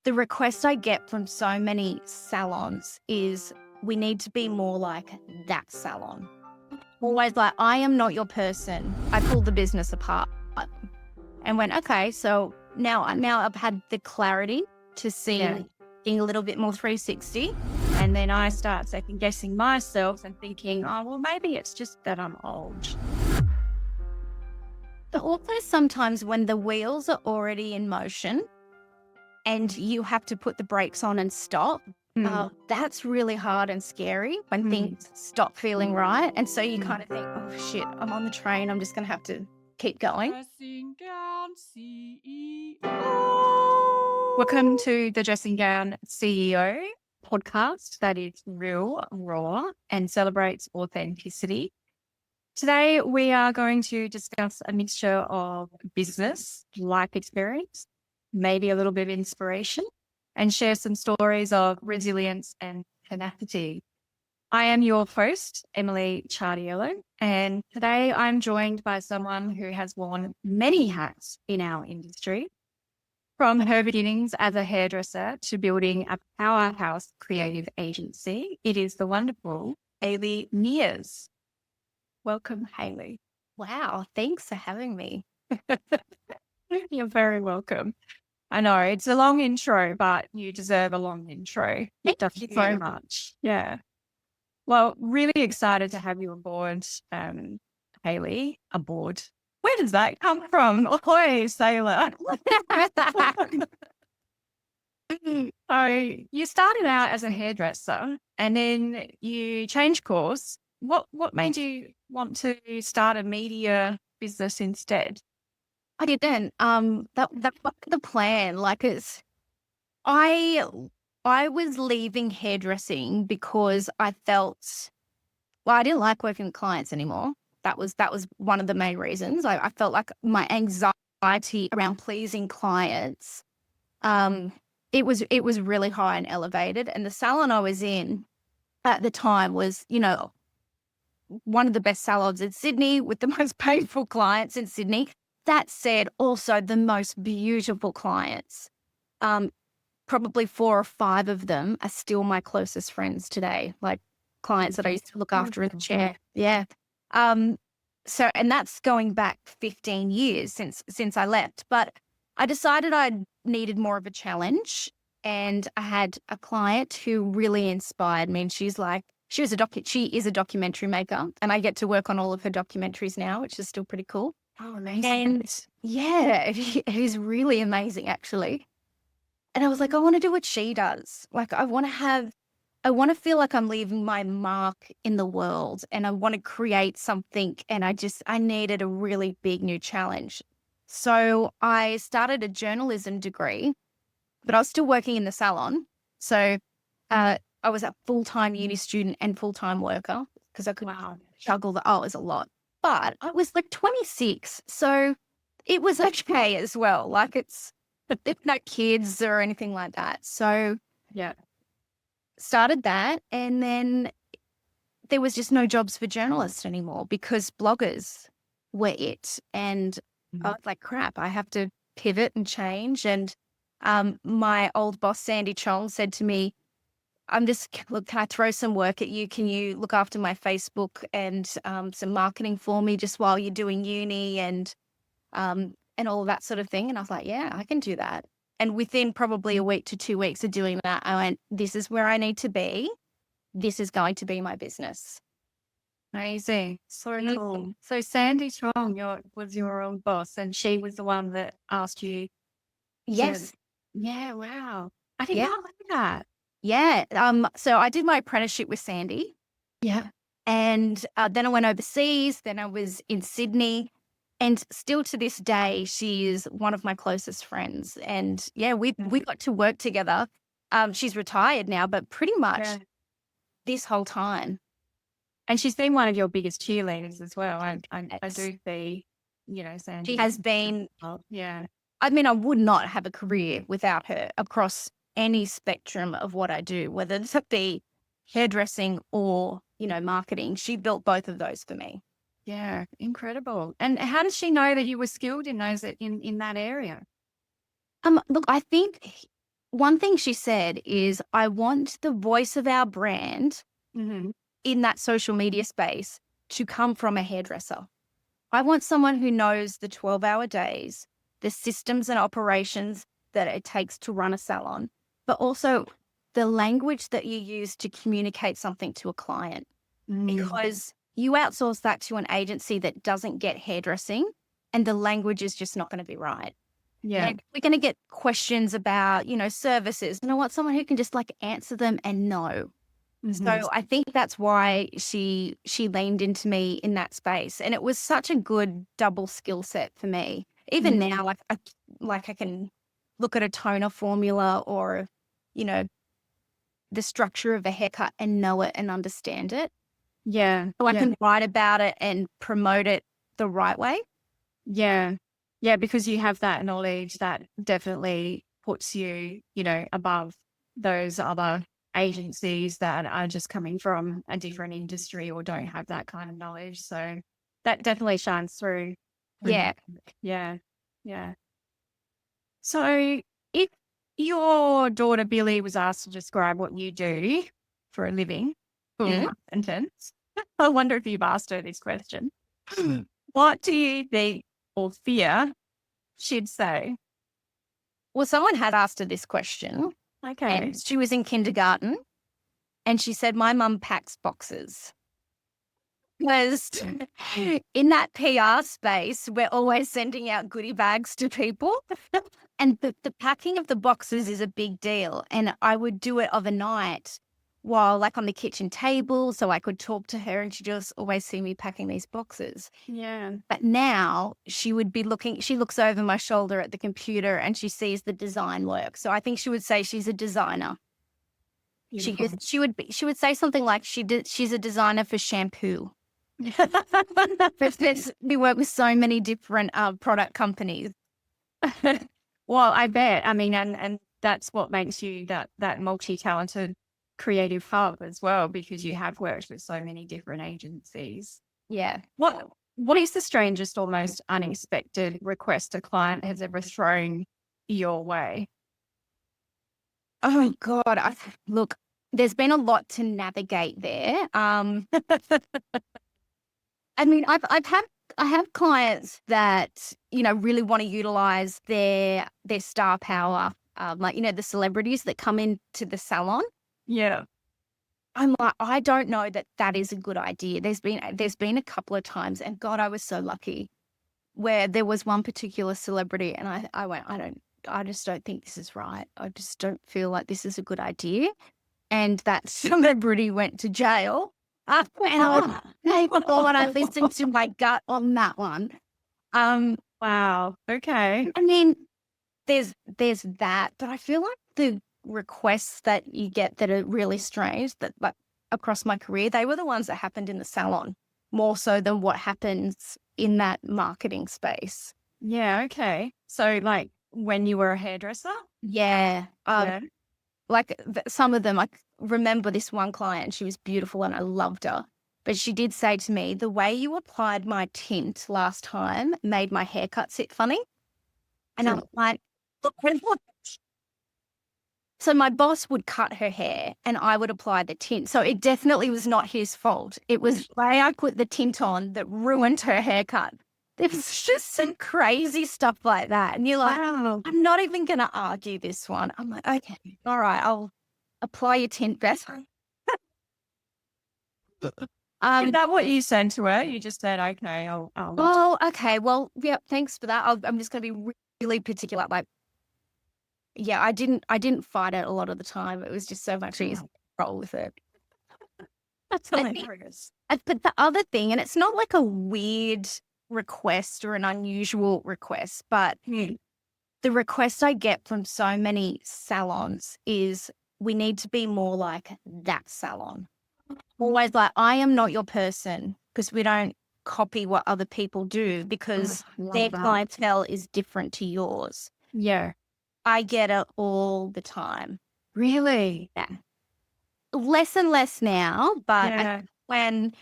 The request I get from so many salons is we need to be more like that salon. Always like, I am not your person. I pulled the business apart and went, okay, so now I've had the clarity to see being a little bit more 360. And then I start second guessing myself and thinking, oh, well, maybe it's just that I'm old. But also sometimes when the wheels are already in motion and you have to put the brakes on and stop, that's really hard and scary when things stop feeling right. And so you kind of think, oh, shit, I'm on the train. I'm just going to have to keep going. Dressing Gown CEO. Welcome to the Dressing Gown CEO podcast that is real, raw, and celebrates authenticity. Today, we are going to discuss a mixture of business, life experience, maybe a little bit of inspiration, and share some stories of resilience and tenacity. I am your host, Emily Chardiello, and today I'm joined by someone who has worn many hats in our industry, from her beginnings as a hairdresser to building a powerhouse creative agency. It is the wonderful Hayley Mears. Welcome, Hayley. Wow. Thanks for having me. You're very welcome. I know it's a long intro, but you deserve a long intro. Thank you so much. Yeah. Well, really excited to have you aboard, Hayley. Aboard. Where does that come from? Ahoy, sailor. So you started out as a hairdresser and then you changed course. What made you want to start a media business instead? I didn't. That wasn't the plan. I was leaving hairdressing because I felt, well, I didn't like working with clients anymore. That was one of the main reasons. I felt like my anxiety around pleasing clients, it was really high and elevated. And the salon I was in at the time was, one of the best salons in Sydney with the most painful clients in Sydney. That said, also the most beautiful clients. Probably 4 or 5 of them are still my closest friends today, like clients that I used to look after in the chair. Yeah. So, and that's going back 15 years since I left. But I decided I needed more of a challenge, and I had a client who really inspired me. And she is a documentary maker, and I get to work on all of her documentaries now, which is still pretty cool. Oh, amazing. And yeah, it is really amazing, actually. And I was like, I want to do what she does. Like, I want to feel like I'm leaving my mark in the world, and I want to create something. And I needed a really big new challenge. So I started a journalism degree, but I was still working in the salon. So I was a full-time uni student and full-time worker because I could juggle the hours a lot. But I was like 26. So it was okay as well. Like there's no kids or anything like that. So Yeah. started that, and then there was just no jobs for journalists anymore because bloggers were it. And I was like, crap, I have to pivot and change. And my old boss, Sandy Chong, said to me, look, can I throw some work at you? Can you look after my Facebook and some marketing for me just while you're doing uni and all of that sort of thing? And I was like, yeah, I can do that. And within probably a week to 2 weeks of doing that, I went, this is where I need to be. This is going to be my business. Amazing. So cool. So Sandy Chong was your old boss, and she was the one that asked you. Yes. Yeah. Wow. I did Yeah. not know that. Yeah. So I did my apprenticeship with Sandy. Yeah. And then I went overseas. Then I was in Sydney. And still to this day, she is one of my closest friends. And yeah, we got to work together. She's retired now, but pretty much this whole time. And she's been one of your biggest cheerleaders as well. I do see, Sandy. She has been. Yeah. I mean, I would not have a career without her across any spectrum of what I do, whether it be hairdressing or, marketing. She built both of those for me. Yeah, incredible. And how did she know that you were skilled in those in that area? Look, I think one thing she said is, I want the voice of our brand Mm-hmm. in that social media space to come from a hairdresser. I want someone who knows the 12-hour days, the systems and operations that it takes to run a salon, but also the language that you use to communicate something to a client. Because you outsource that to an agency that doesn't get hairdressing and the language is just not going to be right. Yeah. And we're going to get questions about, services. And I want someone who can just answer them and know. Mm-hmm. So I think that's why she leaned into me in that space. And it was such a good double skill set for me. Even now, I can look at a toner formula or, the structure of a haircut and know it and understand it. Yeah. So I can write about it and promote it the right way. Yeah. Yeah, because you have that knowledge that definitely puts you, above those other agencies that are just coming from a different industry or don't have that kind of knowledge. So that definitely shines through. Yeah. Yeah. Yeah. So if your daughter Billy was asked to describe what you do for a living, full sentence, I wonder if you've asked her this question. What do you think or fear she'd say? Well, someone had asked her this question. Okay. And she was in kindergarten and she said, my mum packs boxes. Because in that PR space, we're always sending out goodie bags to people. And the packing of the boxes is a big deal. And I would do it overnight while on the kitchen table so I could talk to her and she'd just always see me packing these boxes. Yeah. But now she looks over my shoulder at the computer and she sees the design work. So I think she would say she's a designer. Beautiful. She would say something like she's a designer for shampoo. We work with so many different product companies. Well, I bet. I mean, and that's what makes you that multi-talented creative hub as well, because you have worked with so many different agencies. Yeah. What is the strangest or most unexpected request a client has ever thrown your way? Oh God. Look, there's been a lot to navigate there. I mean, I have clients that, really want to utilize their star power, the celebrities that come into the salon. Yeah. I'm like, I don't know that is a good idea. There's been a couple of times, and God, I was so lucky, where there was one particular celebrity and I went, I just don't think this is right. I just don't feel like this is a good idea. And that celebrity went to jail. And I thought I listened to my gut on that one. Wow. Okay. I mean, there's that, but I feel like the requests that you get that are really strange, that across my career, they were the ones that happened in the salon more so than what happens in that marketing space. Yeah. Okay. So when you were a hairdresser? Yeah. Some of them, I remember this one client, she was beautiful and I loved her. But she did say to me, the way you applied my tint last time made my haircut sit funny. And I'm like, look. So my boss would cut her hair and I would apply the tint. So it definitely was not his fault. It was the way I put the tint on that ruined her haircut. There was just some crazy stuff like that. And you're like, Wow. I'm not even going to argue this one. I'm like, okay, all right, I'll apply your tint better. Is that what you sent to her? You just said, okay, I'll Oh, okay. Well, yeah, thanks for that. I'm just going to be really particular. Yeah, I didn't fight it a lot of the time. It was just so much easier to roll with it. That's hilarious. But the other thing, and it's not like a weird request or an unusual request, but the request I get from so many salons is we need to be more like that salon. Always like, I am not your person, because we don't copy what other people do because their clientele is different to yours. Yeah. I get it all the time. Really? Yeah. Less and less now, but Yeah. when,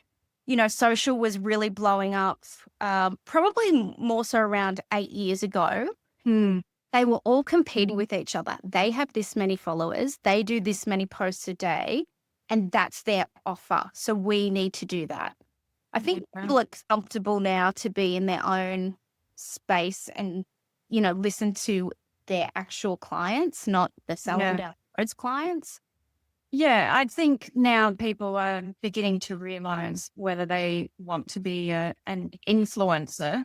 social was really blowing up, probably more so around 8 years ago, they were all competing with each other. They have this many followers. They do this many posts a day, and that's their offer. So we need to do that. I think people are comfortable now to be in their own space and, listen to their actual clients, not the salon down the road's clients. Yeah, I think now people are beginning to realize whether they want to be an influencer,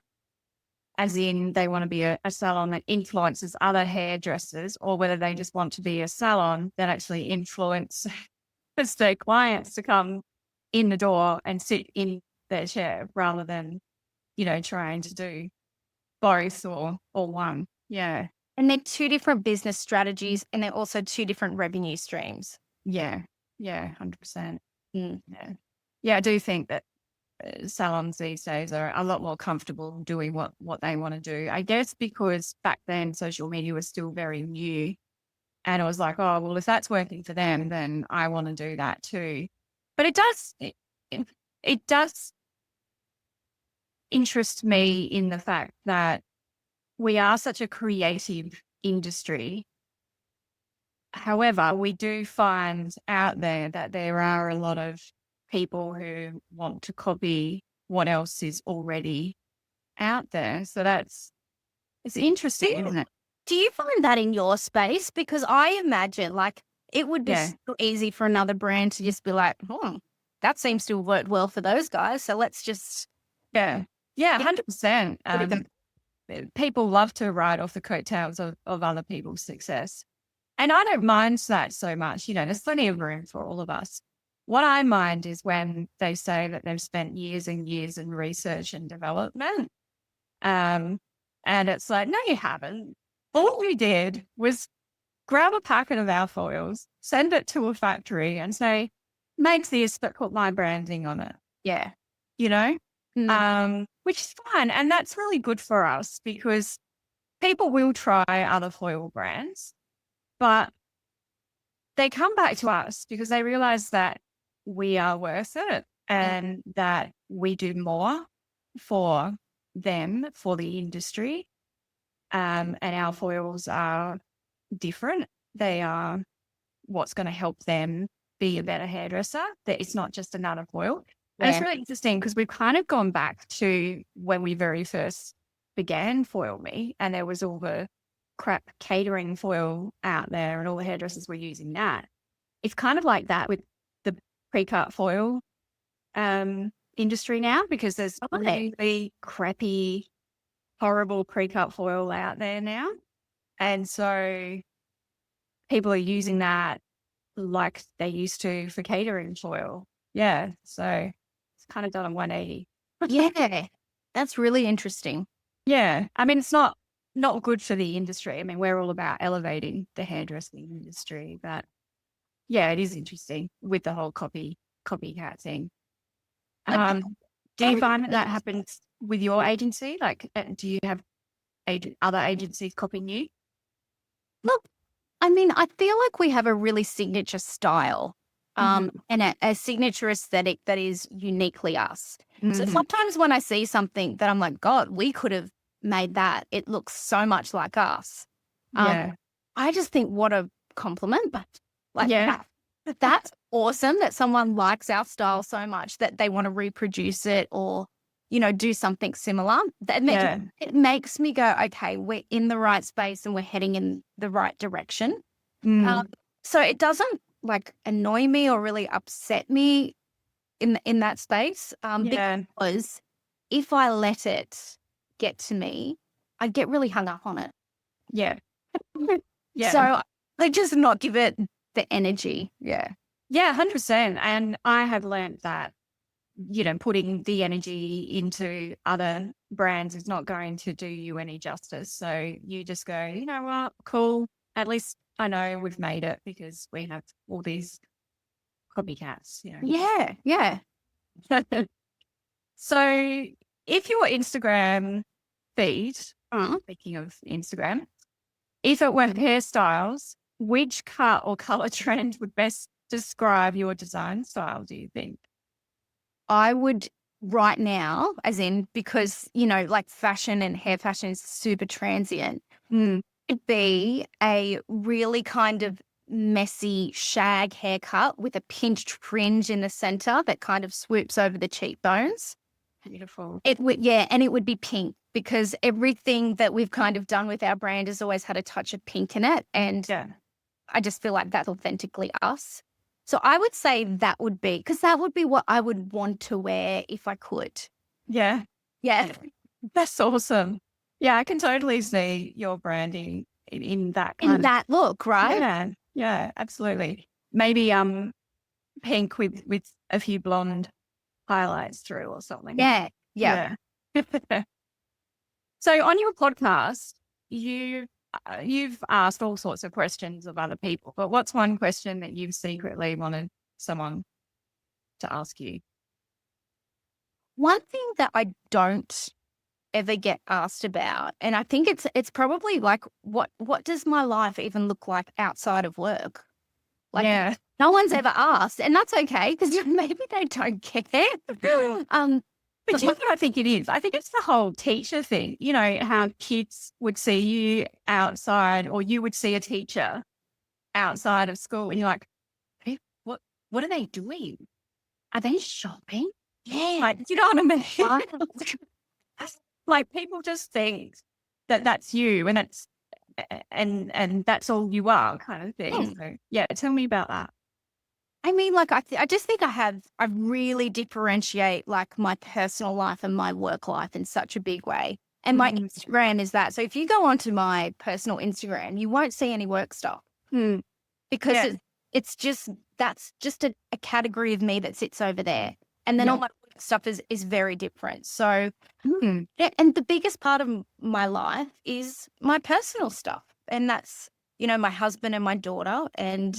as in they want to be a salon that influences other hairdressers, or whether they just want to be a salon that actually influences their clients to come in the door and sit in their chair rather than, trying to do both or one. Yeah. And they're two different business strategies, and they're also two different revenue streams. Yeah. Yeah. 100%. Yeah. Yeah. I do think that salons these days are a lot more comfortable doing what they want to do. I guess because back then social media was still very new, and it was like, oh, well, if that's working for them, then I want to do that too. But it does interest me in the fact that we are such a creative industry. However, we do find out there that there are a lot of people who want to copy what else is already out there. So it's interesting, isn't it? Do you find that in your space? Because I imagine it would be so easy for another brand to just be like, that seems to have worked well for those guys. So let's just. Yeah, 100%. People love to ride off the coattails of other people's success. And I don't mind that so much. There's plenty of room for all of us. What I mind is when they say that they've spent years and years in research and development. And it's like, no, you haven't. All we did was grab a packet of our foils, send it to a factory and say, make this, but put my branding on it. Yeah. Which is fine. And that's really good for us because people will try other foil brands, but they come back to us because they realize that we are worth it and that we do more for them, for the industry. And our foils are different. They are what's going to help them be a better hairdresser. That it's not just another foil. And it's really interesting because we've kind of gone back to when we very first began Foil Me, and there was all the crap catering foil out there and all the hairdressers were using that. It's kind of like that with the pre-cut foil industry now, because there's really crappy, horrible pre-cut foil out there now. And so people are using that like they used to for catering foil. Yeah. So it's kind of done a 180. Yeah. That's really interesting. Yeah. I mean, it's not good for the industry. I mean, we're all about elevating the hairdressing industry, but yeah, it is interesting with the whole copycat thing. Do you find that happens with your agency? Like, do you have other agencies copying you? Look, I mean, I feel like we have a really signature style and a signature aesthetic that is uniquely us. So sometimes when I see something that I'm like, God, we could have made that. It looks so much like us. I just think what a compliment. But that's awesome that someone likes our style so much that they want to reproduce it or, do something similar. It makes me go, okay, we're in the right space and we're heading in the right direction. So it doesn't annoy me or really upset me in that space. Because if I let it get to me, I'd get really hung up on it. Yeah. So I just not give it the energy. Yeah, 100%. And I have learned that, putting the energy into other brands is not going to do you any justice. So you just go, you know what, cool. At least I know we've made it because we have all these copycats. Yeah. So if your Instagram feed, speaking of Instagram, if it were hairstyles, which cut or color trend would best describe your design style, do you think? I would right now, as in, because, fashion and hair fashion is super transient. It'd be a really kind of messy shag haircut with a pinched fringe in the center that kind of swoops over the cheekbones. Beautiful. It would, yeah, and it would be pink because everything that we've kind of done with our brand has always had a touch of pink in it. And Yeah. I just feel like that's authentically us. So I would say that would be, because that would be what I would want to wear if I could. Yeah. Yeah. That's awesome. Yeah, I can totally see your branding in that kind In of that look, right? yeah, yeah, absolutely. Maybe pink with a few blonde highlights through or something. Yeah. Yeah. Yeah. So on your podcast, you've asked all sorts of questions of other people, but what's one question that you've secretly wanted someone to ask you? One thing that I don't ever get asked about, and I think it's probably like what does my life even look like outside of work? Like Yeah. no one's ever asked, and that's okay because maybe they don't care. But you know what I think it is? I think it's the whole teacher thing. You know, how kids would see you outside or you would see a teacher outside of school and you're like, "Hey, what are they doing? Are they shopping?" Yeah. Like, you know what I mean? Like people just think that that's you and it's and that's all you are kind of thing. So yeah, tell me about that. I mean, like, I just think I really differentiate like my personal life and my work life in such a big way. And my Instagram is that. So if you go onto my personal Instagram, you won't see any work stuff because Yeah. it's just, that's just a category of me that sits over there. And then all my work stuff is very different. So, yeah, and the biggest part of my life is my personal stuff. And that's, you know, my husband and my daughter. And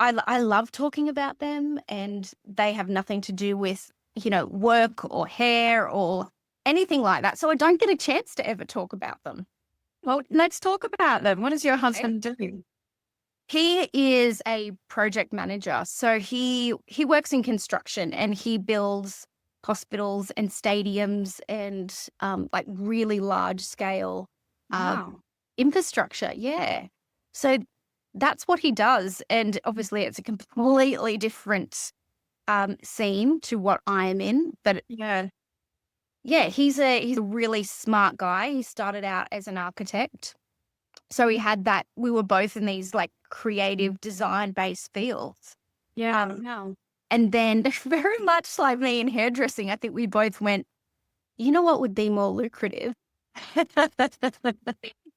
I love talking about them, and they have nothing to do with, you know, work or hair or anything like that. So I don't get a chance to ever talk about them. Well, let's talk about them. What does your husband do? He is a project manager. So he works in construction and he builds hospitals and stadiums and like really large scale Wow. infrastructure. Yeah. So that's what he does. And obviously it's a completely different scene to what I am in. But Yeah. yeah, he's a really smart guy. He started out as an architect. So he had that, we were both in these like creative design based fields. Yeah. Wow. And then very much like me in hairdressing, I think we both went, you know what would be more lucrative?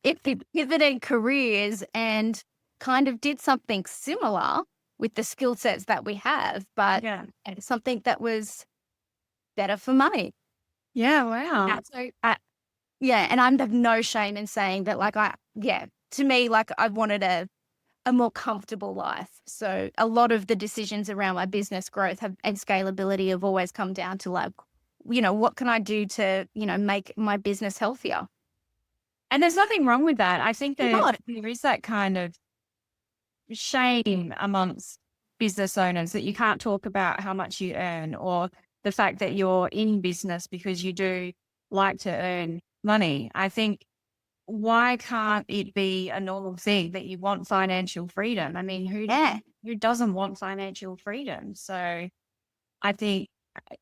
If we pivoted careers and kind of did something similar with the skill sets that we have, but Yeah. something that was better for money. Yeah. Wow. So yeah, and I have no shame in saying that, like, to me, like, I wanted a more comfortable life. So a lot of the decisions around my business growth and scalability have always come down to, like, you know, what can I do to, you know, make my business healthier? And there's nothing wrong with that. I think that Not. there is that kind of shame amongst business owners that you can't talk about how much you earn or the fact that you're in business because you do like to earn money. I think why can't it be a normal thing that you want financial freedom? I mean, who doesn't want financial freedom? So I think,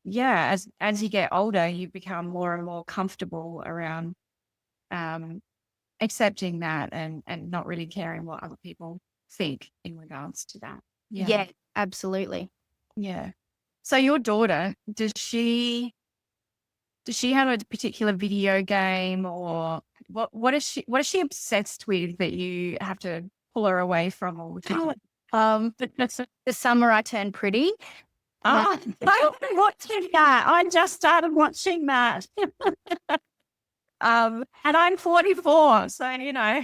yeah, as you get older, you become more and more comfortable around accepting that and not really caring what other people think in regards to that. Yeah, absolutely. Yeah. So your daughter, does she have a particular video game or what is she obsessed with that you have to pull her away from all the time? The summer I turned pretty. I've been watching that. I just started watching that. And I'm 44, so you know.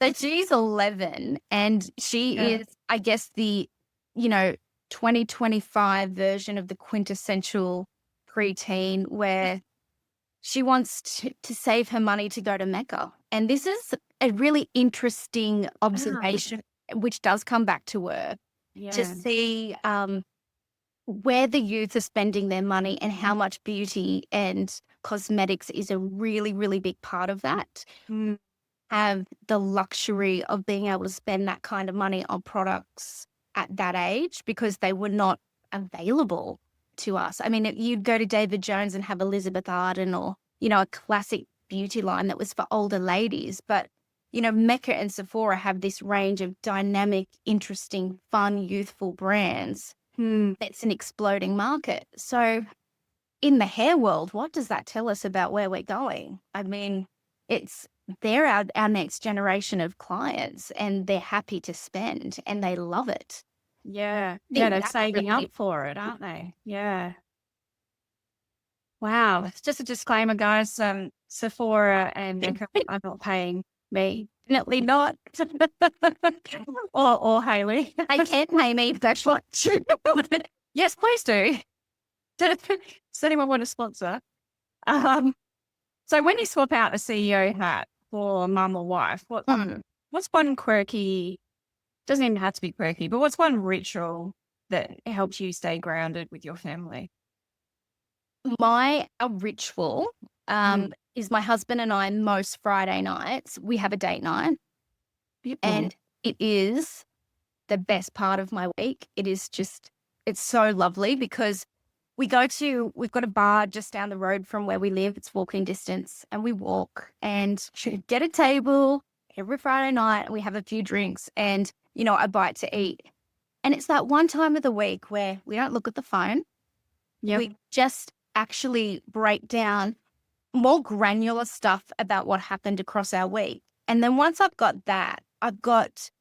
So she's 11 and she is, I guess, the, you know, 2025 version of the quintessential preteen where she wants to save her money to go to Mecca. And this is a really interesting observation, which does come back to work, to see where the youth are spending their money and how much beauty and cosmetics is a really, really big part of that. have the luxury of being able to spend that kind of money on products at that age because they were not available to us. I mean, you'd go to David Jones and have Elizabeth Arden or, a classic beauty line that was for older ladies. But, Mecca and Sephora have this range of dynamic, interesting, fun, youthful brands. It's an exploding market. So in the hair world, what does that tell us about where we're going? I mean, they're our next generation of clients and they're happy to spend and they love it. Yeah. Yeah, they're saving up for it, aren't they? Yeah. Wow. Just a disclaimer, guys. Sephora and Mecca are not paying me. Definitely not. or Hayley. They can pay me if that's what. Yes, please do. Does anyone want to sponsor? So when you swap out a CEO hat for mum or wife, what's one quirky, doesn't even have to be quirky, but what's one ritual that helps you stay grounded with your family? My ritual is my husband and I, most Friday nights, we have a date night. Beautiful. And it is the best part of my week. It's so lovely because we've got a bar just down the road from where we live. It's walking distance and we walk and get a table every Friday night and we have a few drinks and, a bite to eat. And it's that one time of the week where we don't look at the phone. Yep. We just actually break down more granular stuff about what happened across our week. And then once I've got that, I've got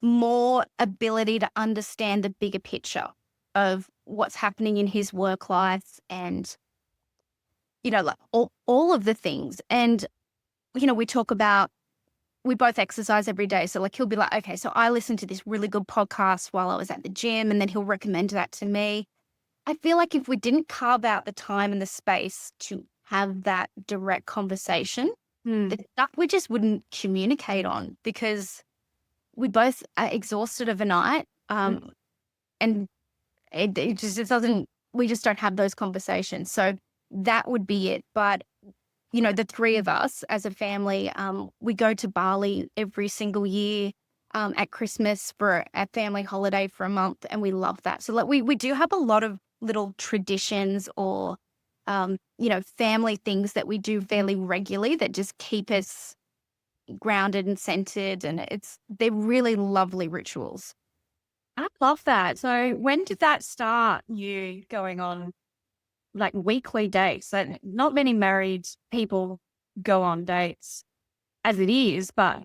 more ability to understand the bigger picture of what's happening in his work life and, like all of the things. And, we talk about, we both exercise every day. So like, he'll be like, okay, so I listened to this really good podcast while I was at the gym and then he'll recommend that to me. I feel like if we didn't carve out the time and the space to have that direct conversation, the stuff we just wouldn't communicate on because we both are exhausted of a night. And it just doesn't, we just don't have those conversations. So that would be it. But, the three of us as a family, we go to Bali every single year at Christmas for a family holiday for a month. And we love that. So like we do have a lot of little traditions or, family things that we do fairly regularly that just keep us grounded and centered. And they're really lovely rituals. I love that. So when did that start, you going on like weekly dates? That not many married people go on dates as it is, but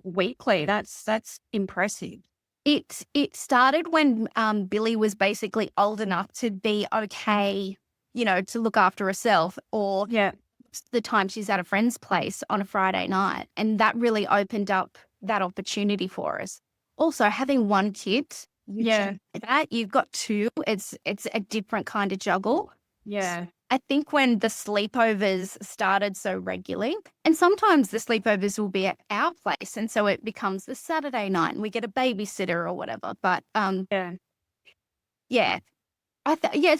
weekly, that's impressive. It started when Billy was basically old enough to be okay, to look after herself or the time she's at a friend's place on a Friday night. And that really opened up that opportunity for us. Also, having one kid, you've got two, it's a different kind of juggle. Yeah. I think when the sleepovers started so regularly, and sometimes the sleepovers will be at our place, and so it becomes the Saturday night and we get a babysitter or whatever. But it's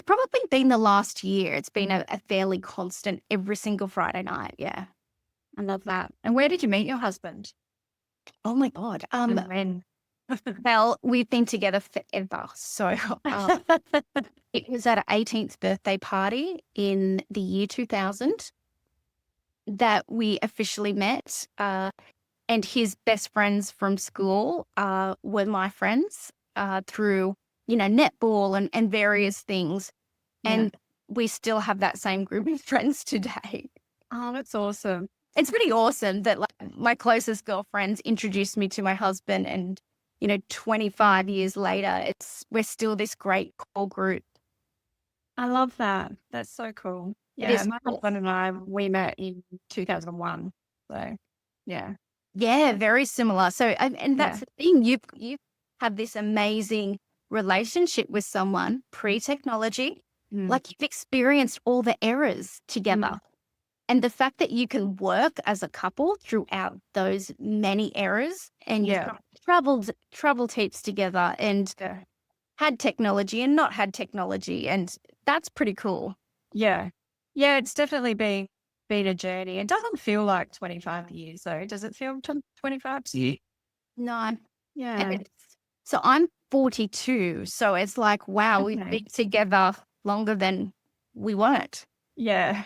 probably been the last year. It's been a fairly constant every single Friday night. Yeah. I love that. And where did you meet your husband? Oh my God. And when? Well, we've been together forever. So it was at an 18th birthday party in the year 2000 that we officially met. And his best friends from school were my friends through, netball and various things. And we still have that same group of friends today. Oh, that's awesome. It's pretty awesome that my closest girlfriends introduced me to my husband and 25 years later, we're still this great core group. I love that. That's so cool. Yeah, my husband and I, we met in 2001. So, yeah. Yeah, very similar. So, and that's the thing. You have this amazing relationship with someone pre-technology. Like you've experienced all the errors together. And the fact that you can work as a couple throughout those many errors and you've traveled heaps together and had technology and not had technology. And that's pretty cool. Yeah. Yeah, it's definitely been been a journey. It doesn't feel like 25 years though. Does it feel 25 to you? No. Yeah. So I'm 42. So it's like, wow, we've Okay. been together longer than we weren't. Yeah.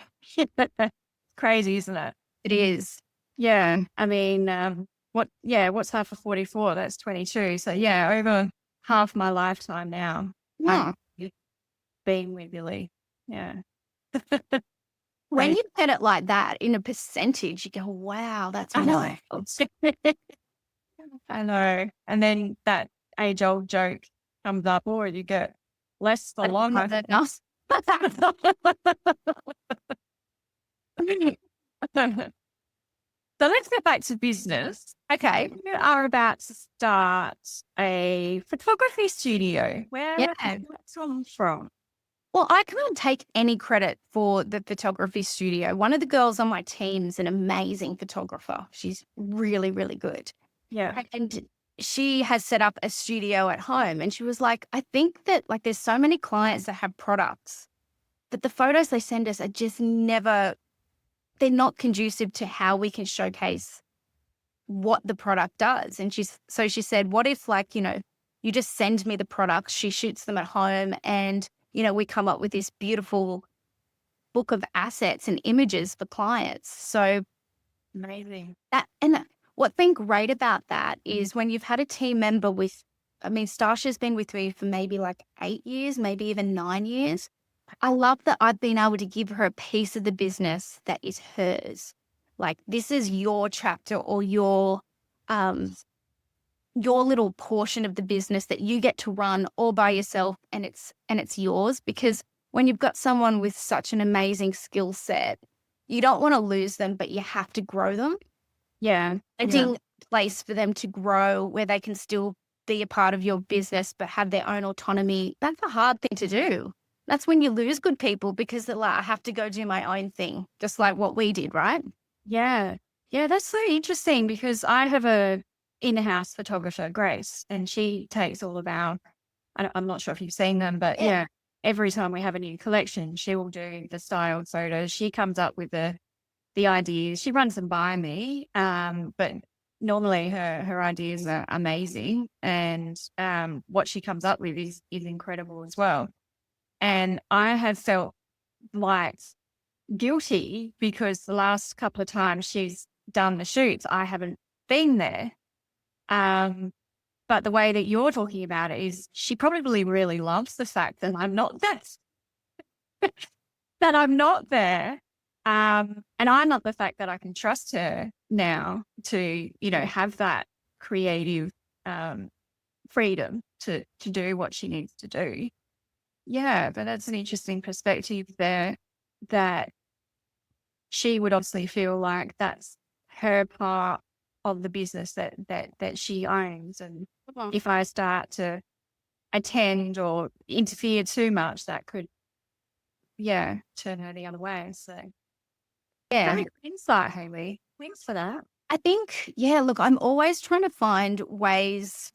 Crazy, isn't it? It is. Yeah. I mean, what's half of 44? That's 22. So yeah, over half my lifetime now. Yeah. I've been with Billy. Yeah. When Crazy. you put it like that in a percentage, you go, wow, that's I know. wild. I know. And then that age old joke comes up, or you get less the longer. Not enough. So let's get back to business. Okay. You are about to start a photography studio. Where Yeah. has that come from? Well, I can't take any credit for the photography studio. One of the girls on my team is an amazing photographer. She's really, really good. Yeah. And she has set up a studio at home. And she was like, I think that like there's so many clients that have products, but the photos they send us are just never, they're not conducive to how we can showcase what the product does. And she said, what if like, you just send me the products, she shoots them at home, and, we come up with this beautiful book of assets and images for clients. So Amazing. what's been great about that is when you've had a team member Stasha's been with me for maybe like 8 years, maybe even 9 years. I love that I've been able to give her a piece of the business that is hers. Like, this is your chapter or your little portion of the business that you get to run all by yourself, and it's yours. Because when you've got someone with such an amazing skill set, you don't want to lose them, but you have to grow them. Yeah. Finding a place for them to grow where they can still be a part of your business but have their own autonomy, that's a hard thing to do. That's when you lose good people, because they're like, I have to go do my own thing, just like what we did, right? Yeah. Yeah, that's so interesting because I have a in-house photographer, Grace, and she takes all of I'm not sure if you've seen them, but yeah, every time we have a new collection, she will do the styled photos. She comes up with the ideas. She runs them by me, but normally her ideas are amazing, and what she comes up with is incredible as well. And I have felt like guilty because the last couple of times she's done the shoots, I haven't been there. But the way that you're talking about it is she probably really loves the fact that I'm not that I'm not there. And I love the fact that I can trust her now to, have that creative freedom to do what she needs to do. Yeah, but that's an interesting perspective there, that she would obviously feel like that's her part of the business that she owns. And if I start to attend or interfere too much, that could, turn her the other way. So great insight, Hayley. Thanks for that. I think, look, I'm always trying to find ways.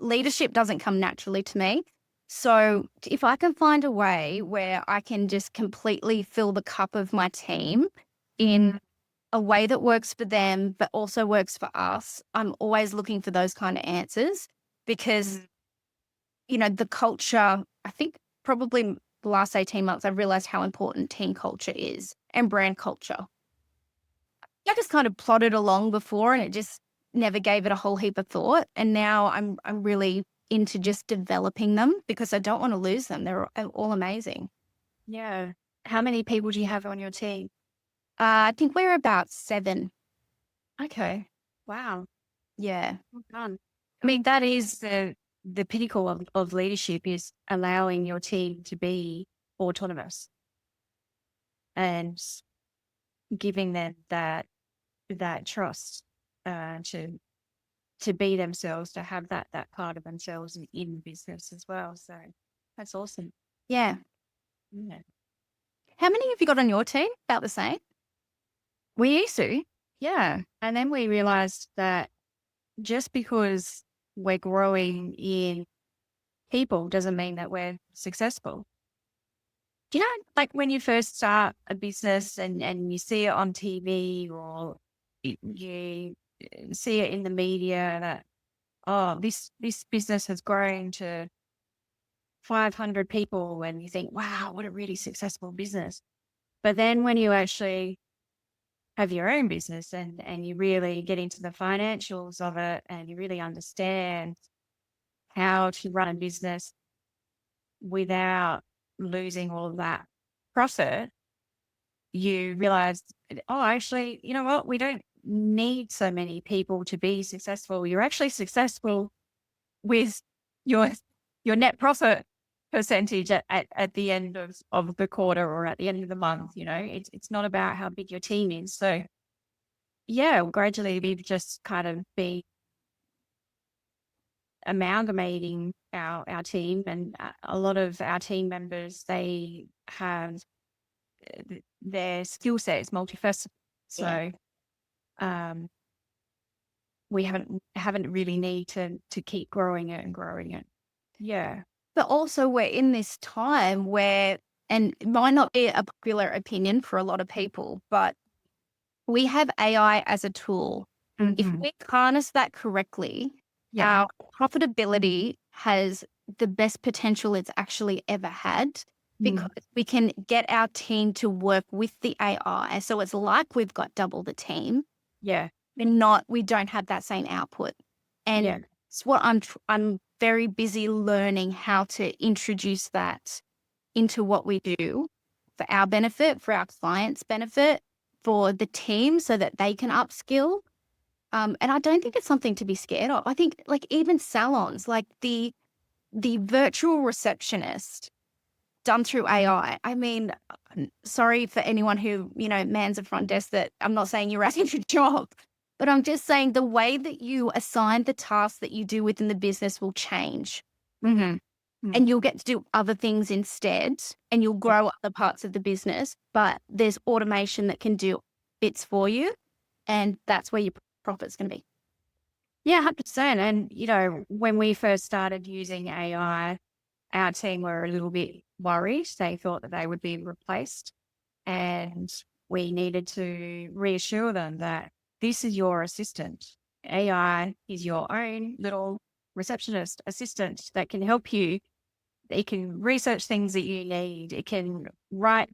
Leadership doesn't come naturally to me. So if I can find a way where I can just completely fill the cup of my team in a way that works for them, but also works for us, I'm always looking for those kind of answers, because, the culture, I think probably the last 18 months, I've realized how important team culture is and brand culture. I just kind of plodded along before and it just never gave it a whole heap of thought. And now I'm really into just developing them because I don't want to lose them. They're all amazing. Yeah. How many people do you have on your team? I think we're about 7. Okay. Wow. Yeah. Well done. I mean, that is the pinnacle of leadership, is allowing your team to be autonomous and giving them that trust to be themselves, to have that part of themselves in business as well. So that's awesome. Yeah. Yeah. How many have you got on your team? About the same? We used to, yeah. And then we realized that just because we're growing in people doesn't mean that we're successful. you know, like when you first start a business and you see it on TV or you see it in the media that, oh, this business has grown to 500 people, and you think, wow, what a really successful business. But then when you actually have your own business and you really get into the financials of it and you really understand how to run a business without losing all of that profit, you realize, oh, actually, you know what? We don't need so many people to be successful. You're actually successful with your your net profit percentage at the end of the quarter or at the end of the month. You know, it's not about how big your team is. So yeah, gradually we've just kind of been amalgamating our team, and a lot of our team members, they have their skill set is multifaceted. So um, we haven't really need to keep growing it and growing it. Yeah. But also we're in this time where, and it might not be a popular opinion for a lot of people, but we have AI as a tool. If Mhm. we harness that correctly, Yeah. our profitability has the best potential it's actually ever had, because we can get our team to work with the AI. So it's like we've got double the team, Yeah. we don't have that same output. And Yeah. it's what I'm very busy learning how to introduce that into what we do for our benefit, for our clients' benefit, for the team so that they can upskill. And I don't think it's something to be scared of. I think like even salons, like the virtual receptionist done through AI. I mean, sorry for anyone who, mans a front desk, that I'm not saying you're out of your job, but I'm just saying the way that you assign the tasks that you do within the business will change, Mm-hmm. and you'll get to do other things instead, and you'll grow other parts of the business. But there's automation that can do bits for you, and that's where your profit's going to be. Yeah, 100%. And, you know, when we first started using AI, our team were a little bit worried. They thought that they would be replaced. And we needed to reassure them that this is your assistant. AI is your own little receptionist assistant that can help you. It can research things that you need. It can write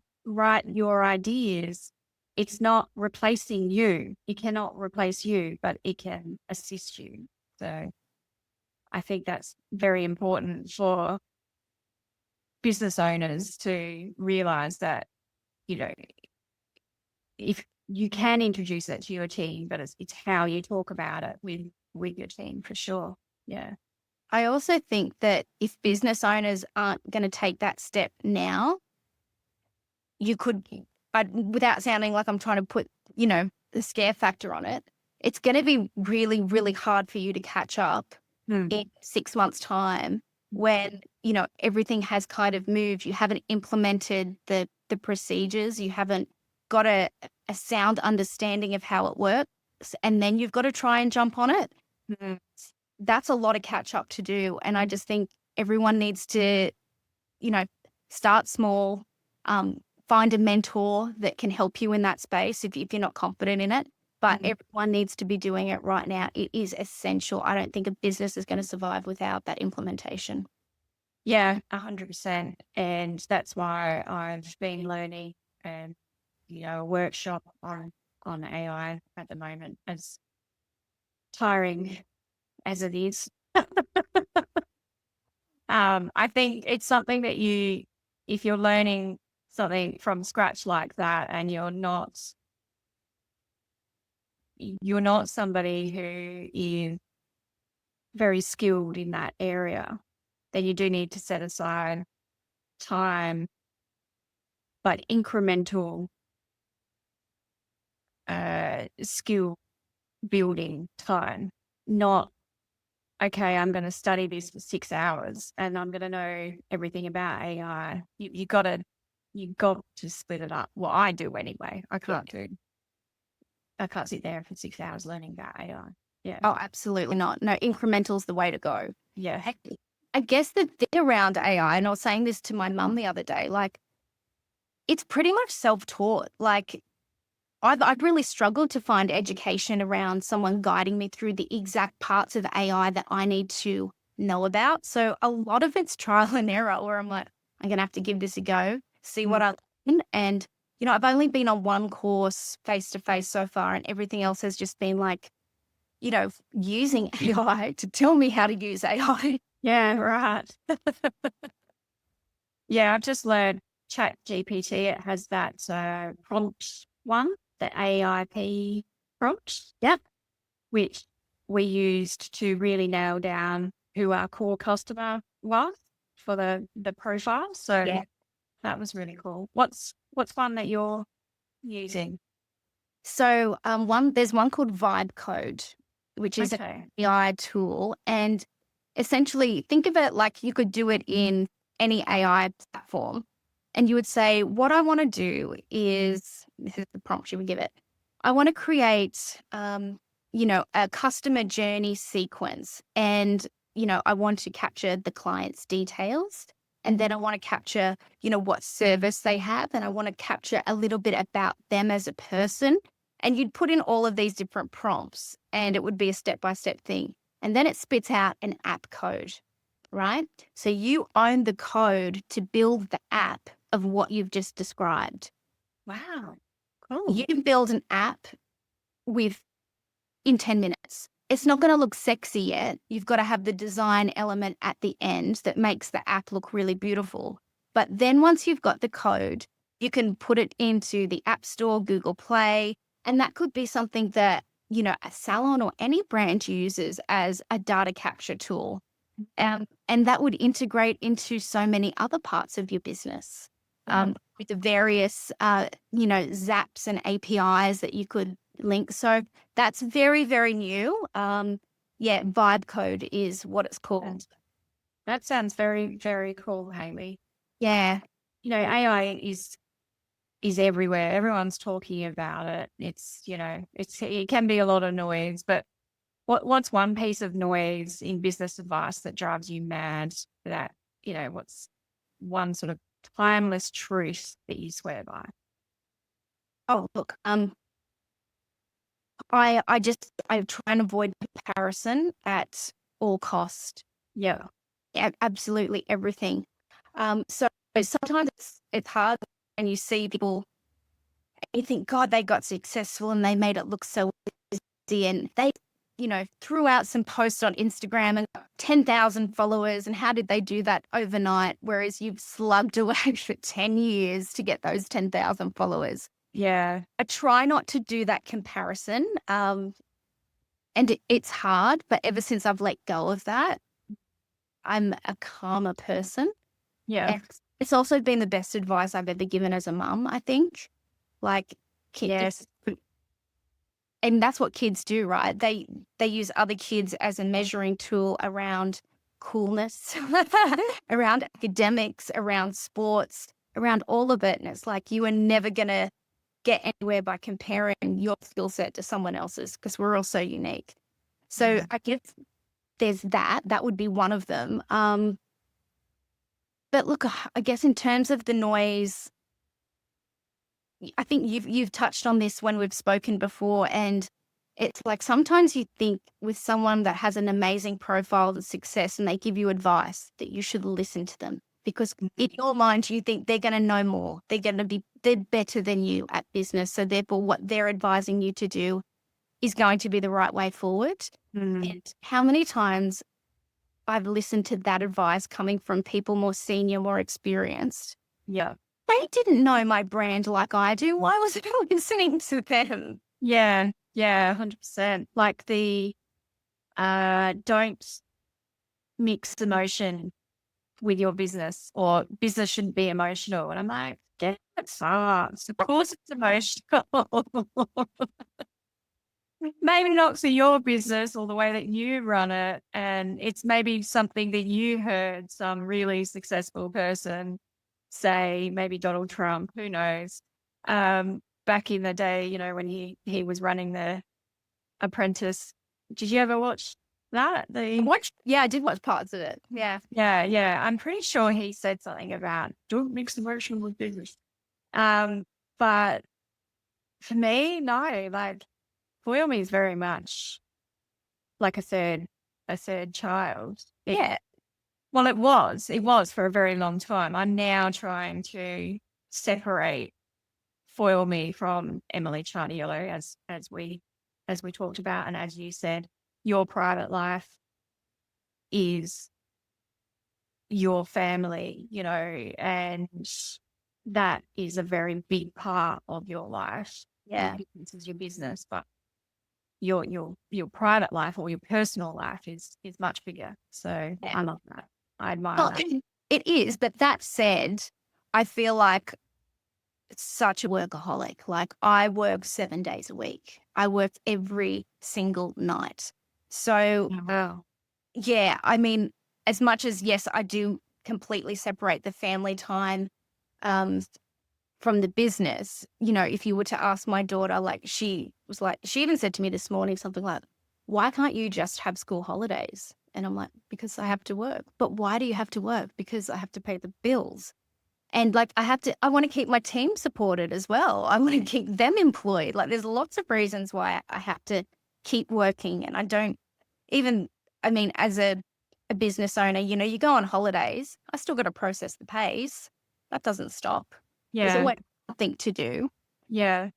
your ideas. It's not replacing you. It cannot replace you, but it can assist you. So I think that's very important for business owners to realize that, you know, if you can introduce it to your team, but it's how you talk about it with your team for sure. Yeah. I also think that if business owners aren't going to take that step now, you could, without sounding like I'm trying to put, the scare factor on it, it's going to be really, really hard for you to catch up in 6 months' time when, everything has kind of moved. You haven't implemented the procedures. You haven't got a sound understanding of how it works. And then you've got to try and jump on it. Mm-hmm. That's a lot of catch up to do. And I just think everyone needs to, start small, find a mentor that can help you in that space if you're not confident in it. But everyone needs to be doing it right now. It is essential. I don't think a business is going to survive without that implementation. Yeah, 100%. And that's why I've been learning, a workshop on AI at the moment, as tiring as it is. I think it's something that if you're learning something from scratch like that and you're not somebody who is very skilled in that area, then you do need to set aside time, but incremental skill building time. Not, okay, I'm going to study this for 6 hours and I'm going to know everything about AI. You got to split it up. Well, I do anyway. I can't sit there for 6 hours learning about AI. Yeah. Oh, absolutely not. No, incremental's the way to go. Yeah. I guess the thing around AI, and I was saying this to my mum the other day, like it's pretty much self-taught. Like I've really struggled to find education around someone guiding me through the exact parts of AI that I need to know about. So a lot of it's trial and error where I'm like, I'm going to have to give this a go, see what I learn. And, I've only been on one course face to face so far, and everything else has just been like, using AI to tell me how to use AI. Yeah, right. Yeah, I've just learned Chat GPT. It has that prompt one, the AIP prompt. Yep. Which we used to really nail down who our core customer was for the profile. So Yeah. that was really cool. What's one that you're using? So there's one called Vibe Code, which is an AI tool. And essentially think of it like you could do it in any AI platform. And you would say, what I want to do is, this is the prompt you would give it. I want to create, a customer journey sequence. And, I want to capture the client's details. And then I want to capture, what service they have. And I want to capture a little bit about them as a person. And you'd put in all of these different prompts and it would be a step-by-step thing. And then it spits out an app code, right? So you own the code to build the app of what you've just described. Wow. Cool. You can build an app in 10 minutes. It's not going to look sexy yet. You've got to have the design element at the end that makes the app look really beautiful. But then once you've got the code, you can put it into the App Store, Google Play, and that could be something that, a salon or any brand uses as a data capture tool. And that would integrate into so many other parts of your business with the various, zaps and APIs that you could link. So that's very, very new. Vibe Code is what it's called. That sounds very, very cool, Hayley. Yeah. AI is everywhere. Everyone's talking about it. It's, it can be a lot of noise, but what's one piece of noise in business advice that drives you mad that, what's one sort of timeless truth that you swear by? Oh, look, I try and avoid comparison at all cost. Yeah. Absolutely everything. So sometimes it's hard and you see people, you think, God, they got successful and they made it look so easy. And they, threw out some posts on Instagram and got 10,000 followers. And how did they do that overnight? Whereas you've slugged away for 10 years to get those 10,000 followers. Yeah. I try not to do that comparison. And it's hard, but ever since I've let go of that, I'm a calmer person. Yeah. And it's also been the best advice I've ever given as a mum, I think. Like, Yes. And that's what kids do, right? They use other kids as a measuring tool around coolness, around academics, around sports, around all of it. And it's like, you are never going to get anywhere by comparing your skill set to someone else's because we're all so unique. So I guess there's that would be one of them. But look, I guess in terms of the noise, I think you've touched on this when we've spoken before, and it's like sometimes you think with someone that has an amazing profile of success and they give you advice that you should listen to them because in your mind you think they're going to know more. They're better than you at business. So therefore what they're advising you to do is going to be the right way forward. And how many times I've listened to that advice coming from people more senior, more experienced. Yeah. They didn't know my brand like I do. Why was I listening to them? Yeah. Yeah. 100%. Like don't mix emotion with your business, or business shouldn't be emotional. And I'm like, get it sucks. Of course it's emotional. Maybe not for your business or the way that you run it. And it's maybe something that you heard some really successful person say, maybe Donald Trump, who knows, back in the day, when he was running the Apprentice. Did you ever watch that? I did watch parts of it. Yeah. Yeah. I'm pretty sure he said something about don't mix emotion with business. But for me, no, like Foil Me is very much like a third child. Yeah. Well, it was for a very long time. I'm now trying to separate Foil Me from Emily Charniello, as we talked about, and as you said, your private life is your family, and that is a very big part of your life. Yeah. Your business is your business, but your private life or your personal life is much bigger. So Yeah. I love that. I admire Well, that. it is. But that said, I feel like it's such a workaholic. Like I work 7 days a week. I work every single night. So Wow. yeah, I mean, as much as yes, I do completely separate the family time um, from the business. If you were to ask my daughter, like she even said to me this morning something like, "Why can't you just have school holidays?" And I'm like, "Because I have to work." "But why do you have to work?" "Because I have to pay the bills." And like I want to keep my team supported as well. I want to keep them employed. Like there's lots of reasons why I have to keep working. And I don't even, I mean, as a business owner, you go on holidays, I still got to process the pays. That doesn't stop. There's Yeah. always something to do. Yeah.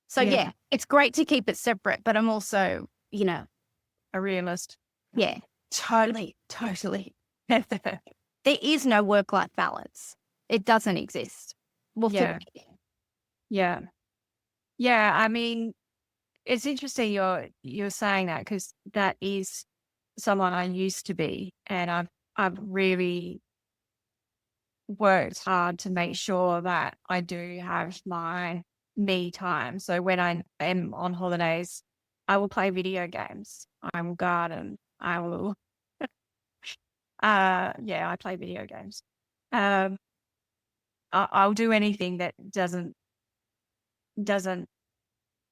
So Yeah. yeah, it's great to keep it separate, but I'm also, A realist. yeah, totally, totally. There is no work-life balance. It doesn't exist. Well, for Yeah. me. Yeah. Yeah. I mean, it's interesting you're saying that, because that is someone I used to be, and I've really worked hard to make sure that I do have my me time. So when I am on holidays, I will play video games. I will garden. I will yeah, I play video games. Um I'll do anything that doesn't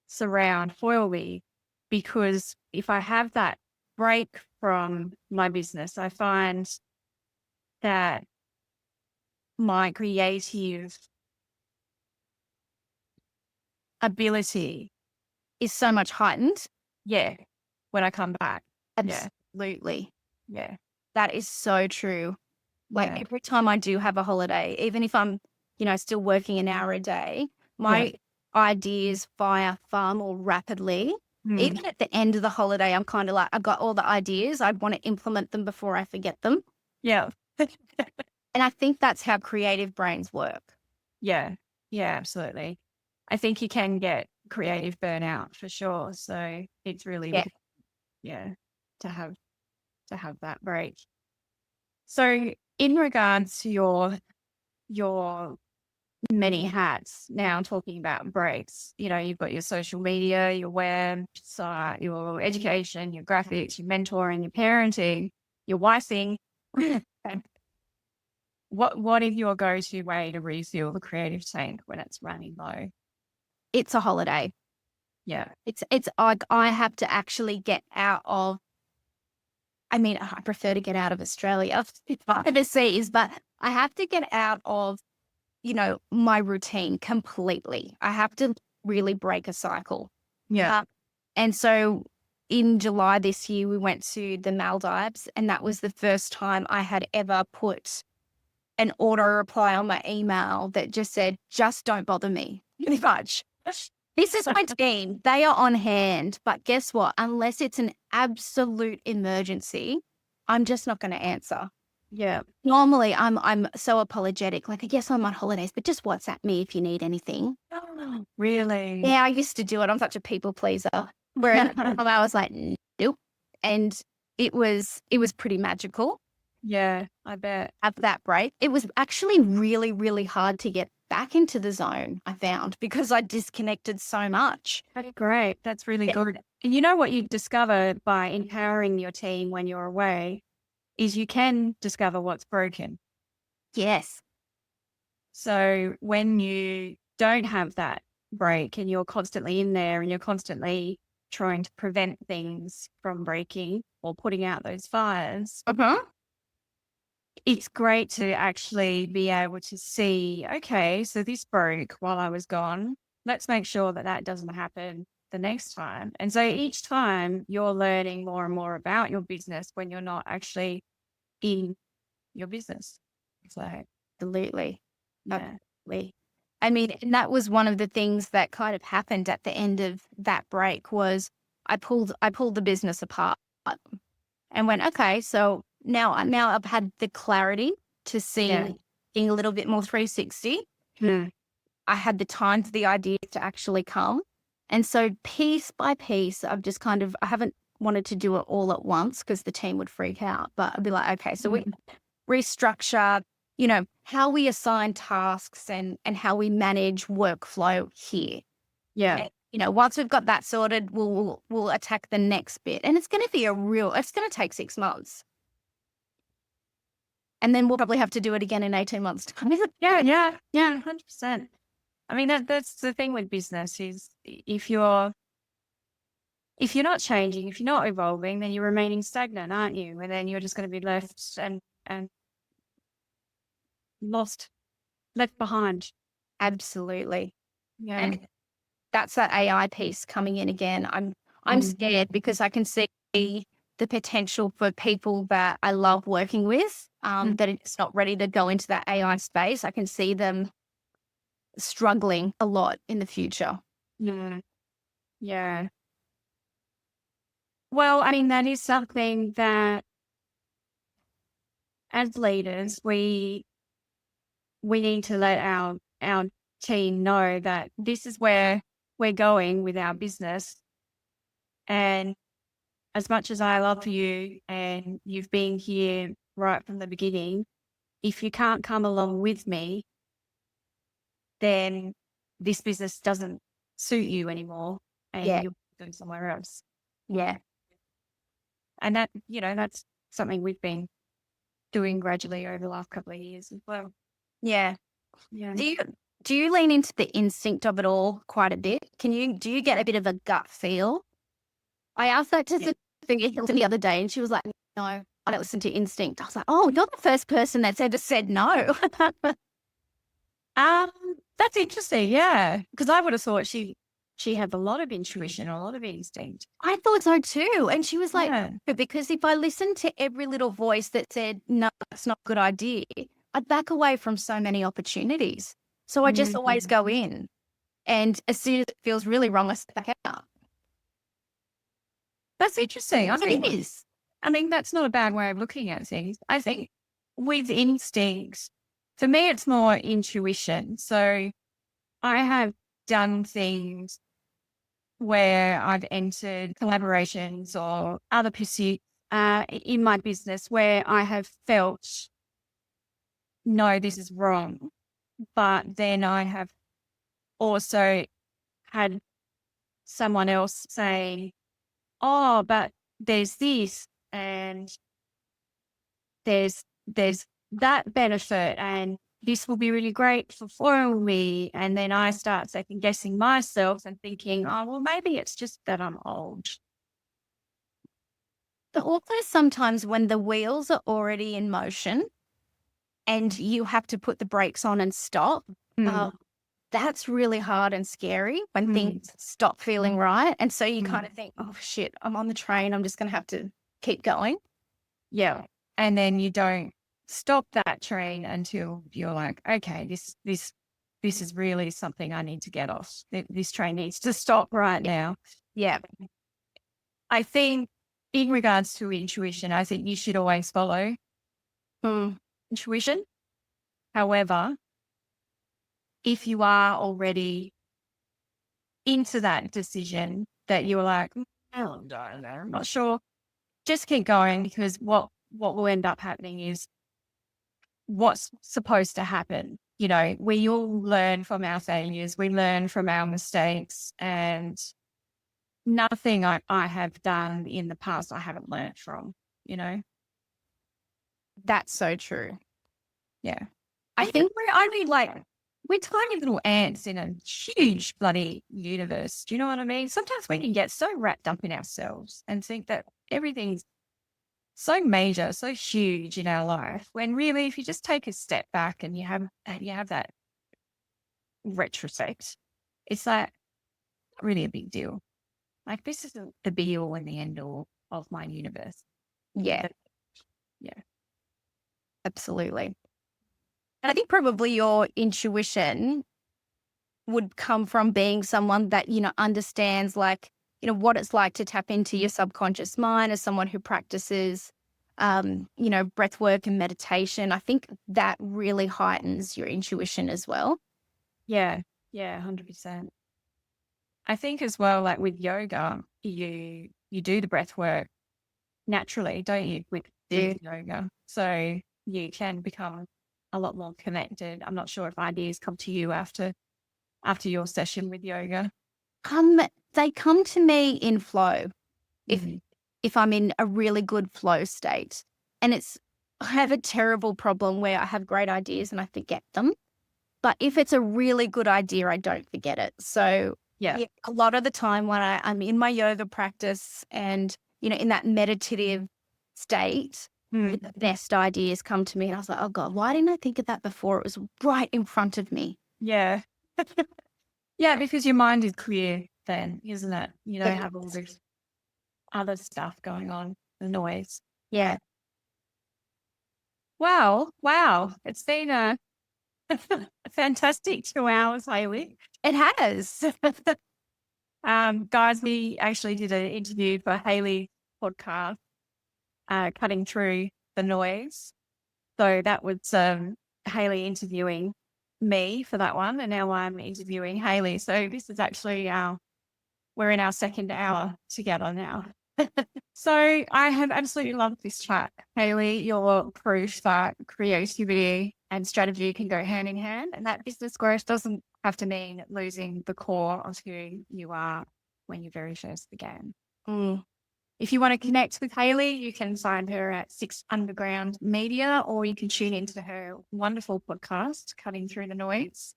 surround Foil Me, because if I have that break from my business, I find that my creative ability, Is so much heightened. yeah, when I come back. Yeah, Absolutely. yeah, That is so true. Like yeah, every time I do have a holiday, even if I'm, still working an hour a day, yeah. my ideas fire far more rapidly. Mm, Even at the end of the holiday, I'm kind of like, I've got all the ideas. I want to implement them before I forget them. yeah, And I think that's how creative brains work. yeah, yeah, absolutely. I think you can get creative burnout for sure. So it's really, Yeah. yeah, to have that break. So in regards to your many hats, now talking about breaks, you've got your social media, your website, your education, your graphics, your mentoring, your parenting, your wifing. What is your go-to way to refuel the creative tank when it's running low? It's a holiday. Yeah. It's like I have to actually get out of, I mean, I prefer to get out of Australia overseas, but I have to get out of my routine completely. I have to really break a cycle. Yeah. And so in July this year, we went to the Maldives, and that was the first time I had ever put an auto reply on my email that just said, "Just don't bother me." Pretty much. This is my team. They are on hand. But guess what? Unless it's an absolute emergency, I'm just not going to answer. Yeah. Normally, I'm so apologetic. Like, yes, I'm on holidays, but just WhatsApp me if you need anything. Oh, really? Yeah, I used to do it. I'm such a people pleaser. Where I was like, nope. And it was pretty magical. Yeah, I bet. Have that break. It was actually really, really hard to get back into the zone, I found, because I disconnected so much. That's great. That's really Yeah. good. And you know what you discover by empowering your team when you're away is you can discover what's broken. Yes. So when you don't have that break and you're constantly in there and you're constantly trying to prevent things from breaking or putting out those fires, Uh-huh. it's great to actually be able to see, okay, so this broke while I was gone. Let's make sure that that doesn't happen the next time. And so each time you're learning more and more about your business when you're not actually in your business. So, Absolutely. yeah. Absolutely. I mean, and that was one of the things that kind of happened at the end of that break was I pulled the business apart and went, okay, so now I've had the clarity to Yeah. see being a little bit more 360. Mm. I had the time for the ideas to actually come. And so piece by piece, I haven't wanted to do it all at once because the team would freak out. But I'd be like, okay, so we restructure, how we assign tasks and how we manage workflow here. Yeah. And, once we've got that sorted, we'll attack the next bit. And it's going to be it's going to take 6 months. And then we'll probably have to do it again in 18 months time. Yeah. 100%. I mean, that's the thing with business is if you're not changing, if you're not evolving, then you're remaining stagnant, aren't you? And then you're just going to be left and left behind. Absolutely. Yeah. And that's that AI piece coming in again. I'm scared because I can see the potential for people that I love working with, that it's not ready to go into that AI space. I can see them struggling a lot in the future. Yeah. Yeah. Well, I mean, that is something that as leaders, we need to let our team know that this is where we're going with our business. And as much as I love you and you've been here right from the beginning, if you can't come along with me, then this business doesn't suit you anymore and Yeah. you're going somewhere else. Yeah. And that's something we've been doing gradually over the last couple of years as well. Yeah. Yeah. Do you lean into the instinct of it all quite a bit? Do you get a bit of a gut feel? I asked that to Hilton the other day and she was like, no, I don't listen to instinct. I was like, oh, you're the first person that's ever said no. That's interesting, yeah. Because I would have thought she had a lot of intuition, a lot of instinct. I thought so too. And she was like, Yeah. "No, because if I listened to every little voice that said, no, that's not a good idea, I'd back away from so many opportunities. So I just always go in. And as soon as it feels really wrong, I step back out." That's interesting. It is. I think that's not a bad way of looking at things. I think with instincts, for me, it's more intuition. So I have done things where I've entered collaborations or other pursuits in my business where I have felt, no, this is wrong. But then I have also had someone else say, oh, but there's this and there's that benefit and this will be really great for me. And then I start second guessing myself and thinking, oh, well, maybe it's just that I'm old. But also sometimes when the wheels are already in motion and you have to put the brakes on and stop, that's really hard and scary when things stop feeling right. And so you kind of think, oh, shit, I'm on the train. I'm just going to have to keep going. Yeah. And then you don't stop that train until you're like, okay, this is really something I need to get off. This train needs to stop right now. Yeah. I think in regards to intuition, I think you should always follow intuition. However, if you are already into that decision that you're like, I'm not sure, just keep going, because what will end up happening is what's supposed to happen. We all learn from our failures, we learn from our mistakes, and nothing I have done in the past I haven't learned from, That's so true. Yeah. I think we're tiny little ants in a huge bloody universe. Do you know what I mean? Sometimes we can get so wrapped up in ourselves and think that everything's so major, so huge in our life. When really, if you just take a step back and you have that retrospect, it's like not really a big deal. Like this isn't the be all and the end all of my universe. Yeah, But, yeah. absolutely. And I think probably your intuition would come from being someone that, understands like, what it's like to tap into your subconscious mind as someone who practices, breath work and meditation. I think that really heightens your intuition as well. Yeah. Yeah. 100%. I think as well, like with yoga, you do the breath work naturally, don't you, with yoga? So you can become a lot more connected. I'm not sure if ideas come to you after your session with yoga. They come to me in flow if Mhm. if I'm in a really good flow state. And I have a terrible problem where I have great ideas and I forget them. But if it's a really good idea, I don't forget it. So Yeah. yeah, a lot of the time when I'm in my yoga practice and, in that meditative state, Mm. the best ideas come to me. And I was like, oh God, why didn't I think of that before? It was right in front of me. Yeah. Yeah, because your mind is clear then, isn't it? You don't have all this other stuff going on, the noise. Yeah. Wow. It's been a fantastic 2 hours, Hayley. It has. Guys, we actually did an interview for Hayley's podcast, Cutting Through the Noise. So that was Hayley interviewing me for that one, and now I'm interviewing Hayley. So this is actually we're in our second hour together now. So I have absolutely loved this chat, Hayley. You're proof that creativity and strategy can go hand in hand, and that business growth doesn't have to mean losing the core of who you are when you very first began. Mm. If you want to connect with Hayley, you can find her at Six Underground Media, or you can tune into her wonderful podcast, Cutting Through the Noise.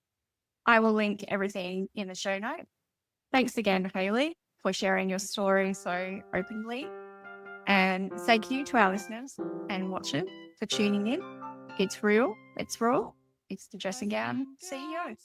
I will link everything in the show notes. Thanks again, Hayley, for sharing your story so openly. And thank you to our listeners and watchers for tuning in. It's real, it's raw, it's the Dressing Gown CEO.